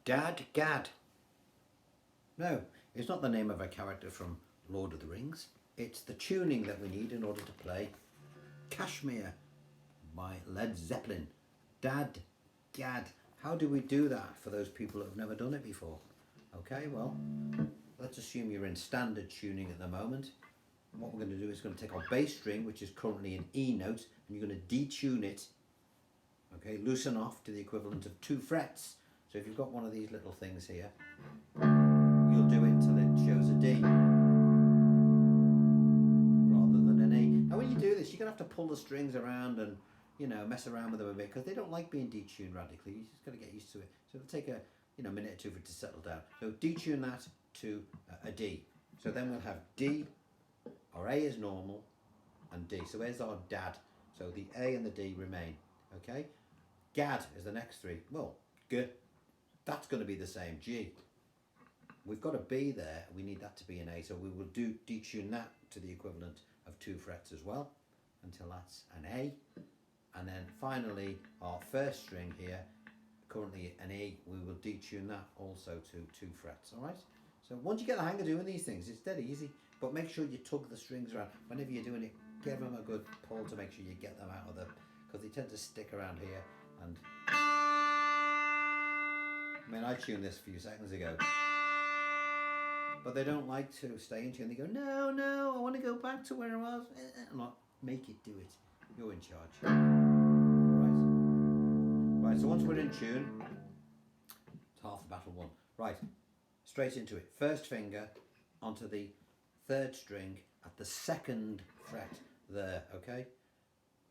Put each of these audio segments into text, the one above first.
Dad Gad. No, it's not the name of a character from Lord of the Rings. It's the tuning that we need in order to play Kashmir by Led Zeppelin. Dad Gad. How do we do that for those people that have never done it before? Okay, well, let's assume you're in standard tuning at the moment. And what we're going to do is going to take our bass string, which is currently an E note, and you're going to detune it. Okay, loosen off to the equivalent of 2 frets. So if you've got one of these little things here, you'll do it till it shows a D rather than an E. Now when you do this, you're going to have to pull the strings around and, you know, mess around with them a bit because they don't like being detuned radically. You just got to get used to it. So it'll take a minute or two for it to settle down. So detune that to a D. So then we'll have D, our A is normal, and D. So where's our dad? So the A and the D remain. Okay, Gad is the next 3. Well, G, that's going to be the same. G, we've got a B there. We need that to be an A. So we will detune that to the equivalent of 2 frets as well until that's an A. And then finally, our first string here, currently an E, we will detune that also to 2 frets. All right. So once you get the hang of doing these things, it's dead easy. But make sure you tug the strings around whenever you're doing it. Give them a good pull to make sure you get them out of the, because they tend to stick around here. And I mean, I tuned this a few seconds ago, but they don't like to stay in tune. They go, no, I want to go back to where I was. I'm not, make it do it. You're in charge. Right, so once we're in tune, it's half the battle won. Right, straight into it. First finger onto the 3rd string at the 2nd fret there, okay?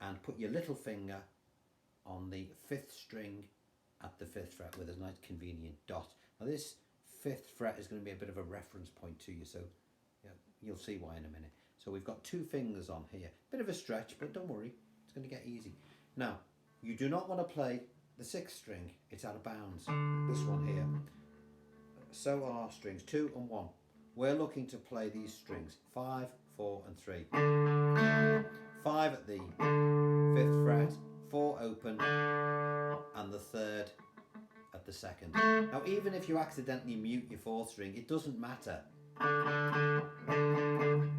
And put your little finger on the 5th string at the 5th fret with a nice convenient dot. Now this 5th fret is going to be a bit of a reference point to you, so yeah, you'll see why in a minute. So we've got 2 fingers on here. Bit of a stretch, but don't worry, it's going to get easy. Now, you do not want to play the 6th string, it's out of bounds. This one here. So are strings 2 and 1. We're looking to play these strings 5, 4 and 3. 5 at the 5th fret, 4 open, and the 3rd at the 2nd. Now even if you accidentally mute your 4th string, it doesn't matter,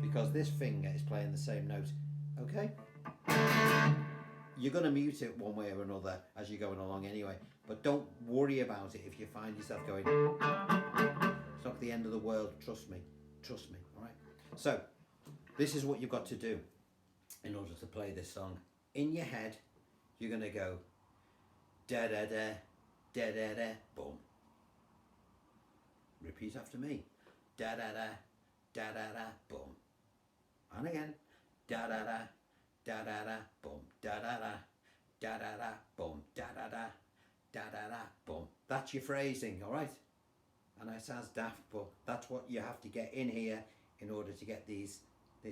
because this finger is playing the same note. Okay? You're going to mute it one way or another as you're going along anyway, but don't worry about it if you find yourself going, it's not the end of the world, trust me, alright? So, this is what you've got to do in order to play this song. In your head, you're going to go da da da, da da da, boom. Repeat after me. Da da da, da da da, boom. And again, da da da, da da da, boom, da da da, da da da, boom, da da da, da da da, boom. That's your phrasing, all right? And it sounds daft, but that's what you have to get in here in order to get this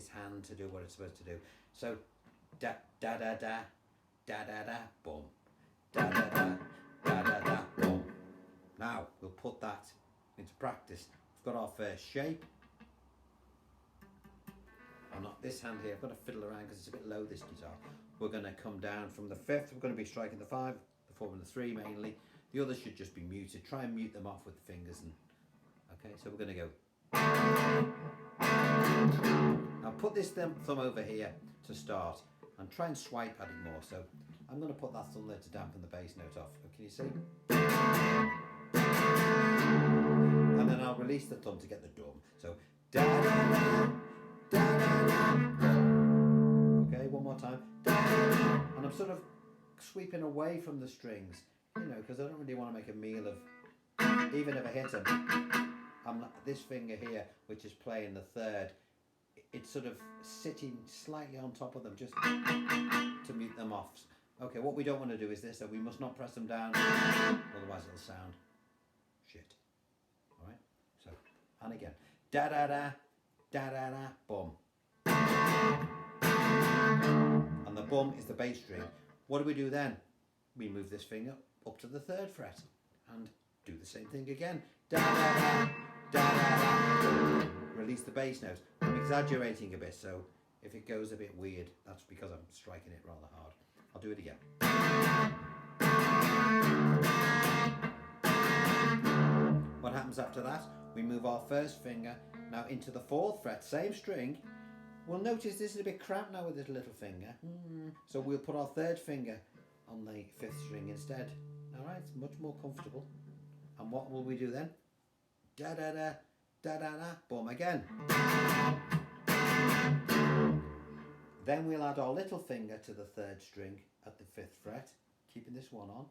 hand to do what it's supposed to do. So da da da da, da da da, boom, da da da, da da da, boom. Now we'll put that into practice. We've got our first shape. I'm not this hand here, I've got to fiddle around because it's a bit low, this guitar. We're going to come down from the 5th, we're going to be striking the 5, the 4 and the 3 mainly. The others should just be muted. Try and mute them off with the fingers. And okay, so we're going to go. Now put this thumb over here to start and try and swipe at it more. So I'm going to put that thumb there to dampen the bass note off. Can you see? And then I'll release the thumb to get the dum. So da da da. Da, da, da, da. Okay, one more time. Da, da, da. And I'm sort of sweeping away from the strings, you know, because I don't really want to make a meal of, even if I hit them, I'm not, this finger here, which is playing the 3rd, it's sort of sitting slightly on top of them just to mute them off. Okay, what we don't want to do is this, so we must not press them down, otherwise it'll sound shit. All right, so, and again, da da da. Da da da, boom. And the boom is the bass string. What do we do then? We move this finger up to the 3rd fret and do the same thing again. Da da da, da da da. Release the bass note. I'm exaggerating a bit, so if it goes a bit weird, that's because I'm striking it rather hard. I'll do it again. happens after that? We move our first finger now into the 4th fret, same string. We'll notice this is a bit cramped now with this little finger. So we'll put our 3rd finger on the 5th string instead. Alright, it's much more comfortable. And what will we do then? Da da da, da da da, boom again. Then we'll add our little finger to the 3rd string at the 5th fret, keeping this one on.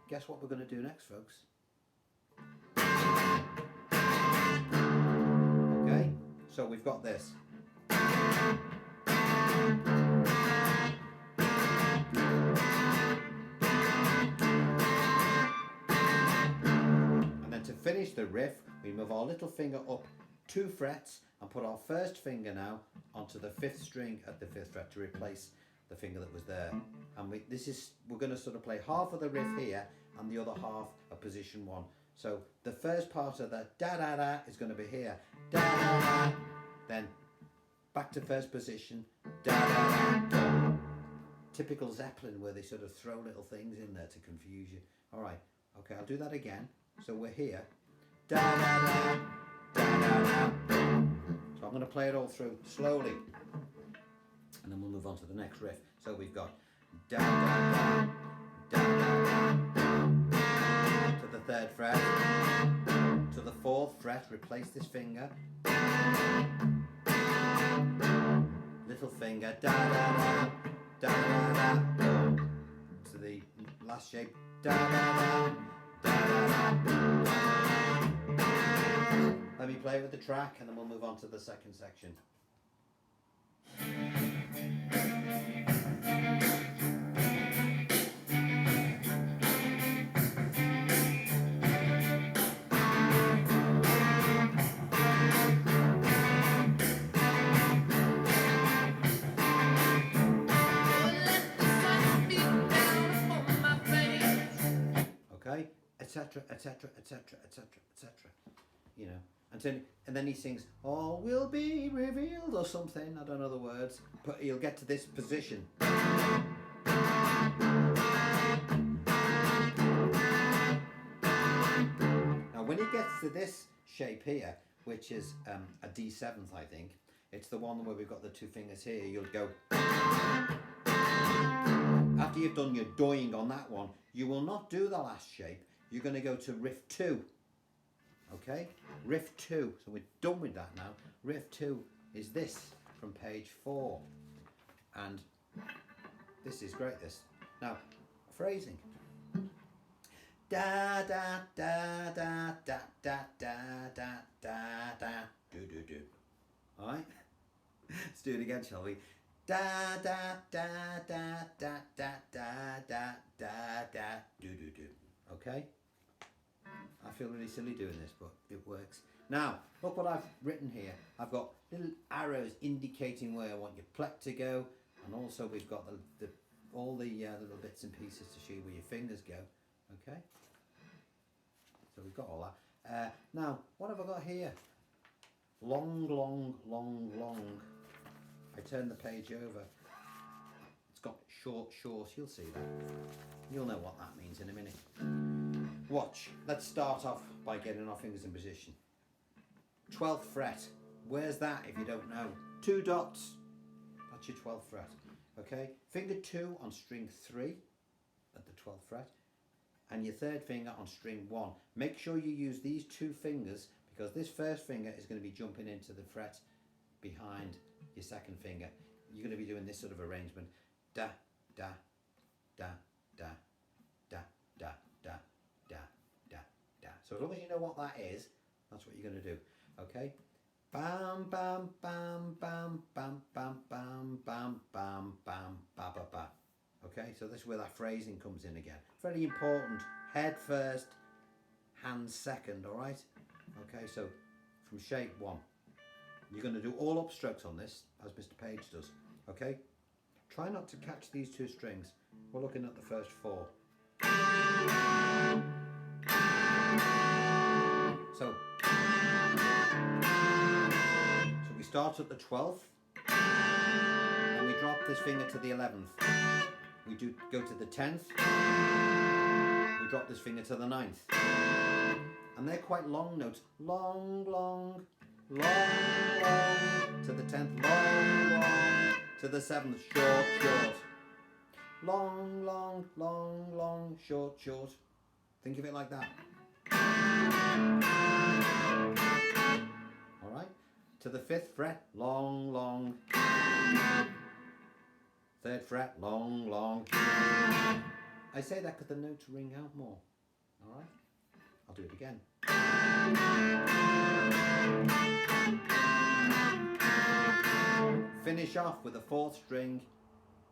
Guess what we're going to do next, folks? Okay, so we've got this. And then to finish the riff, we move our little finger up 2 frets and put our first finger now onto the 5th string at the 5th fret to replace the finger that was there. And we're going to sort of play half of the riff here and the other half at position 1. So the first part of the da da da is going to be here, da da da, then back to first position, da da da. Typical Zeppelin, where they sort of throw little things in there to confuse you. All right, okay, I'll do that again. So we're here, da da da, da da da. So I'm going to play it all through slowly, and then we'll move on to the next riff. So we've got da da da, da da da, to the 3rd fret, to the 4th fret, replace this finger, little finger, da da da, da da da, to the last shape, da da da, da da da. Let me play with the track and then we'll move on to the second section. Okay, etc, etc, etc, etc, etc. You know, and then he sings, "All will be revealed" or something. I don't know the words, but he'll get to this position. Now, when he gets to this shape here, which is a D7th, I think, it's the one where we've got the 2 fingers here. You'll go. After you've done your doing on that one, you will not do the last shape. You're going to go to riff 2. Okay? Riff 2. So we're done with that now. Riff 2 is this from page 4. And this is great, this. Now, phrasing. Da da da da da da da da da da do do do. Alright? Let's do it again, shall we? Da da da da da da da da da da do do do. Okay? I feel really silly doing this, but it works. Now, look what I've written here. I've got little arrows indicating where I want your pluck to go, and also we've got all the little bits and pieces to show you where your fingers go. Okay? So we've got all that. Now, what have I got here? Long, long, long, long. I turn the page over. It's got short, short. You'll see that. You'll know what that means in a minute. Watch. Let's start off by getting our fingers in position. 12th fret. Where's that if you don't know? 2 dots. That's your 12th fret. Okay? Finger 2 on string 3 at the 12th fret. And your 3rd finger on string 1. Make sure you use these 2 fingers because this first finger is going to be jumping into the fret behind your 2nd finger. You're going to be doing this sort of arrangement. Da, da, da, da, da, da, da, da, da, da. So as long as you know what that is, that's what you're going to do. Okay? Bam, bam, bam, bam, bam, bam, bam, bam, bam, bam, ba, ba, ba. Okay? So this is where that phrasing comes in again. Very important. Head first, hands second, all right? Okay, so from shape 1. You're going to do all upstrokes on this, as Mr. Page does. Okay? Try not to catch these 2 strings. We're looking at the first 4. So we start at the 12th, and we drop this finger to the 11th. We do go to the 10th, we you drop this finger to the 9th. And they're quite long notes. Long, long, long, long, to the 10th, long, long, to the 7th, short, short. Long, long, long, long, short, short. Think of it like that. Alright? To the 5th fret, long, long. 3rd fret, long, long. I say that because the notes ring out more. Alright? I'll do it again. Finish off with the 4th string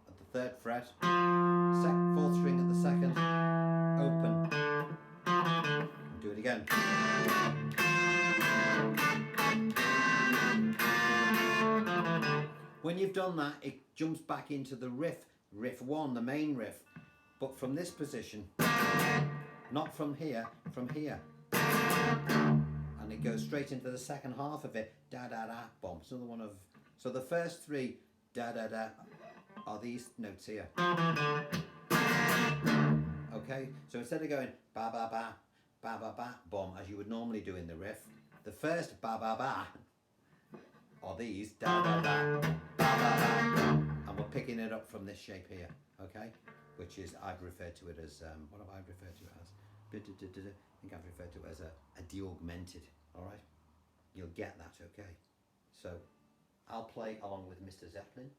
at the 3rd fret, 4th string at the 2nd, open. And do it again. When you've done that, it jumps back into the riff 1, the main riff, but from this position, not from here, from here. And it goes straight into the second half of it, da da da, bomb. It's another one of, so the first 3, da da da, are these notes here. Okay, so instead of going ba ba ba, ba ba ba, bomb, as you would normally do in the riff, the first ba ba ba are these, da da da, ba ba ba, and we're picking it up from this shape here, okay? Which is, I've referred to it as, what have I referred to it as? I think I've referred to it as a de-augmented, all right? You'll get that, okay? So, I'll play along with Mr. Zeppelin.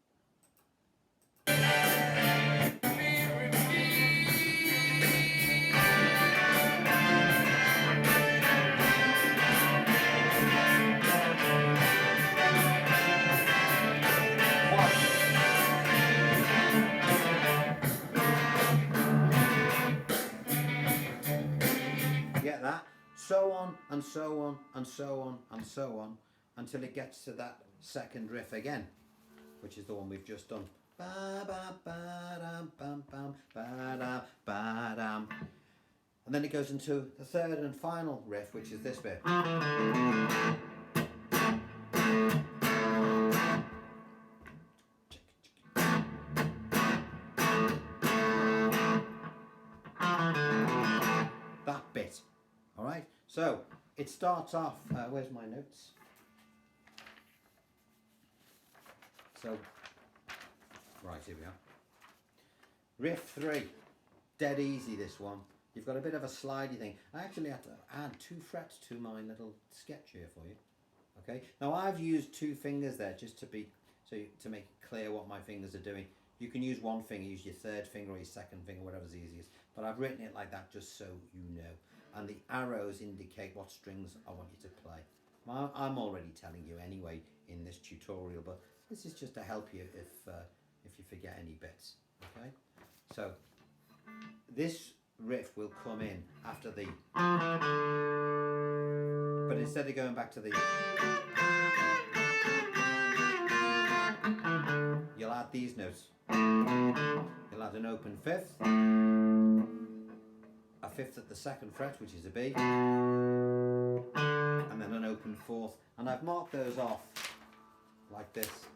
Get that? So on and so on and so on and so on until it gets to that second riff again, which is the one we've just done. Ba ba ba dam bam bam ba dam ba dam. And then it goes into the 3rd and final riff, which is this bit. That bit. Alright, so it starts off, where's my notes? So, right, here we are. Riff 3, dead easy this one. You've got a bit of a slidey thing. I actually had to add 2 frets to my little sketch here for you. Okay, now I've used 2 fingers there just to be, to make it clear what my fingers are doing. You can use one finger, use your 3rd finger or your 2nd finger, whatever's easiest. But I've written it like that just so you know. And the arrows indicate what strings I want you to play. I'm already telling you anyway in this tutorial, but this is just to help you if you forget any bits. Okay, so this riff will come in after the, but instead of going back to the, you'll add these notes. You'll add an open 5th, a 5th at the 2nd fret, which is a B, and then an open 4th. And I've marked those off like this.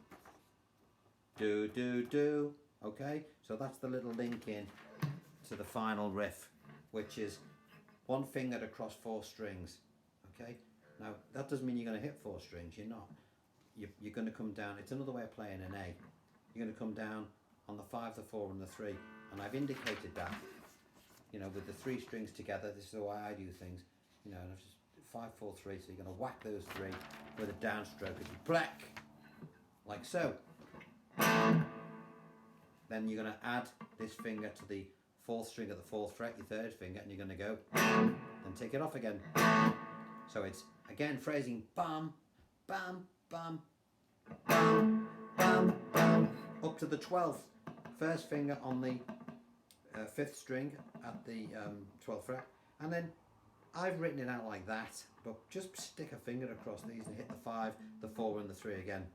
Do, do, do. Okay, so that's the little link in to the final riff, which is 1 fingered across 4 strings. Okay, now that doesn't mean you're going to hit 4 strings. You're not. You're going to come down. It's another way of playing an A. You're going to come down on the 5, the 4, and the 3, and I've indicated that. You know, with the 3 strings together. This is the way I do things. You know, and I've just 5, 4, 3. So you're going to whack those 3 with a downstroke as you black, like so. Then you're going to add this finger to the 4th string at the 4th fret, your 3rd finger, and you're going to go, then take it off again. So it's, again, phrasing, bam, bam, bam, bam, bam, bam, up to the 12th. 1st finger on the 5th string at the 12th fret, and then I've written it out like that, but just stick a finger across these and hit the 5, the 4, and the 3 again.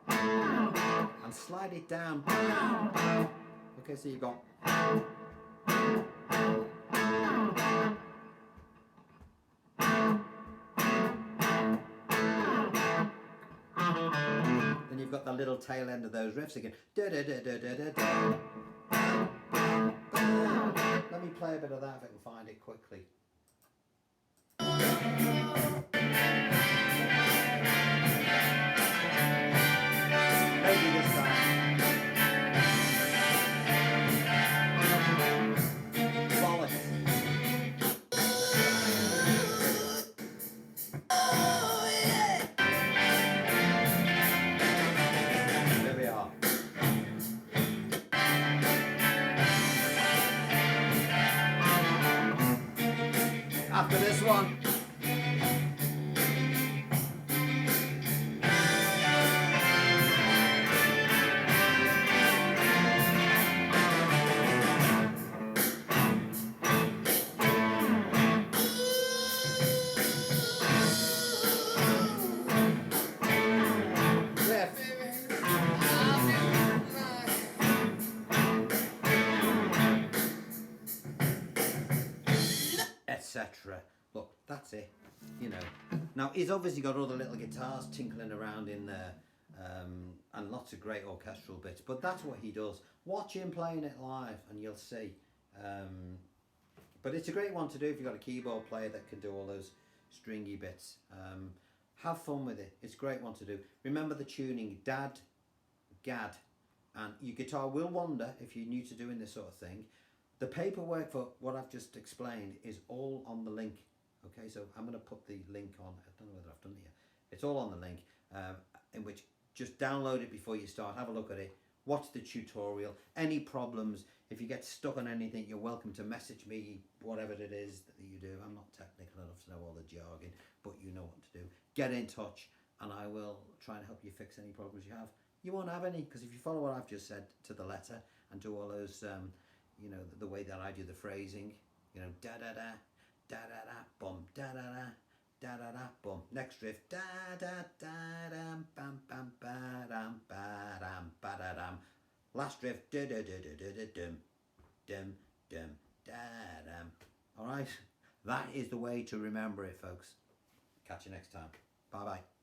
And slide it down. Okay, so you've got. Then you've got the little tail end of those riffs again. Da, da, da, da, da, da, da. Let me play a bit of that if I can find it quickly. Maybe this time. Bollocks. There we are. After this one. Etc. Look, that's it. You know. Now he's obviously got other little guitars tinkling around in there, and lots of great orchestral bits. But that's what he does. Watch him playing it live, and you'll see. But it's a great one to do if you've got a keyboard player that can do all those stringy bits. Have fun with it. It's a great one to do. Remember the tuning, dad, gad, and your guitar will wander if you're new to doing this sort of thing. The paperwork for what I've just explained is all on the link. Okay, so I'm going to put the link on. I don't know whether I've done it yet. It's all on the link, in which just download it before you start. Have a look at it. Watch the tutorial. Any problems, if you get stuck on anything, you're welcome to message me, whatever it is that you do. I'm not technical enough to know all the jargon, but you know what to do. Get in touch, and I will try and help you fix any problems you have. You won't have any, because if you follow what I've just said to the letter and do all those, you know, the way that I do the phrasing, you know, da da da, da da da, bum, da da da, da da da, bum. Next riff, da da da dam, bam bam ba dam ba dam ba da dam. Last riff, da da da da da da dum, dum dum da dam. All right, that is the way to remember it, folks. Catch you next time. Bye bye.